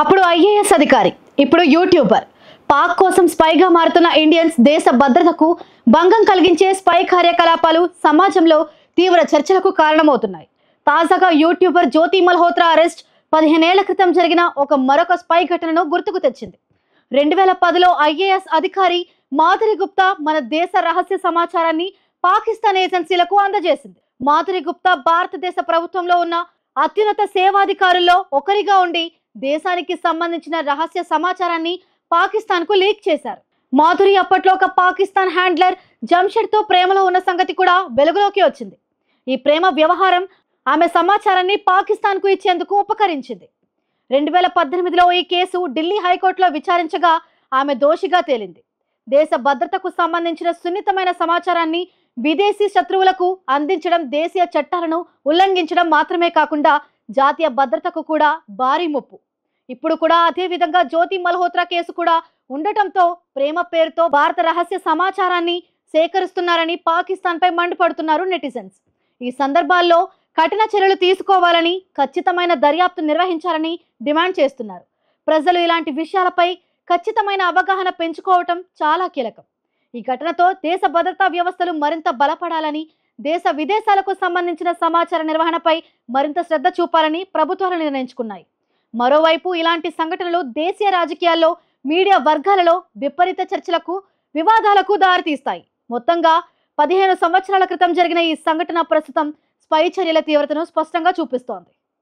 అప్పుడు ఐఏఎస్ అధికారి, ఇప్పుడు యూట్యూబర్. పాక్ కోసం స్పైగా మారుతున్న ఇండియన్స్ దేశ భద్రతకు భంగం కలిగించే స్పై కార్యకలాపాలు సమాజంలో తీవ్ర చర్చలకు కారణమవుతున్నాయి. తాజాగా యూట్యూబర్ జ్యోతి మల్హోత్రా అరెస్ట్ 15 ఏళ్ల క్రితం జరిగిన మరొక స్పై ఘటనను గుర్తుకు తెచ్చింది. 2010లో ఐఏఎస్ అధికారి మాధురి గుప్తా మన దేశ రహస్య సమాచారాన్ని పాకిస్తాన్ ఏజెన్సీలకు అందజేసింది. మాధురి గుప్తా భారతదేశ ప్రభుత్వంలో ఉన్న అత్యున్నత సేవాధికారుల్లో ఒకరిగా ఉండి దేశానికి సంబంధించిన రహస్య సమాచారాన్ని పాకిస్తాన్ కు లీక్ చేశారు. మాధురి అప్పట్లో ఒక పాకిస్తాన్ హ్యాండ్లర్ జంషెడ్ తో ప్రేమలో ఉన్న సంగతి కూడా వెలుగులోకి వచ్చింది. ఈ ప్రేమ వ్యవహారం ఆమె సమాచారాన్ని పాకిస్తాన్ కు ఇచ్చేందుకు ఉపకరించింది. 2018లో ఈ కేసు ఢిల్లీ హైకోర్టులో విచారించగా ఆమె దోషిగా తేలింది. దేశ భద్రతకు సంబంధించిన సున్నితమైన సమాచారాన్ని విదేశీ శత్రువులకు అందించడం దేశీయ చట్టాలను ఉల్లంఘించడం మాత్రమే కాకుండా జాతీయ భద్రతకు కూడా భారీ ముప్పు. ఇప్పుడు కూడా అదే విధంగా జ్యోతి మల్హోత్రా కేసు కూడా ఉండటంతో ప్రేమ పేరుతో భారత రహస్య సమాచారాన్ని సేకరిస్తున్నారని పాకిస్తాన్ పై మండిపడుతున్నారు నెటిజన్స్. ఈ సందర్భాల్లో కఠిన చర్యలు తీసుకోవాలని, ఖచ్చితమైన దర్యాప్తు నిర్వహించాలని డిమాండ్ చేస్తున్నారు. ప్రజలు ఇలాంటి విషయాలపై ఖచ్చితమైన అవగాహన పెంచుకోవటం చాలా కీలకం. ఈ ఘటనతో దేశ భద్రతా వ్యవస్థలు మరింత బలపడాలని, దేశ విదేశాలకు సంబంధించిన సమాచార నిర్వహణపై మరింత శ్రద్ధ చూపాలని ప్రభుత్వాలు నిర్ణయించుకున్నాయి. మరోవైపు ఇలాంటి సంఘటనలు దేశీయ రాజకీయాల్లో, మీడియా వర్గాలలో విపరీత చర్చలకు, వివాదాలకు దారితీస్తాయి. మొత్తంగా 15 సంవత్సరాల క్రితం జరిగిన ఈ సంఘటన ప్రస్తుతం స్పై చర్యల తీవ్రతను స్పష్టంగా చూపిస్తోంది.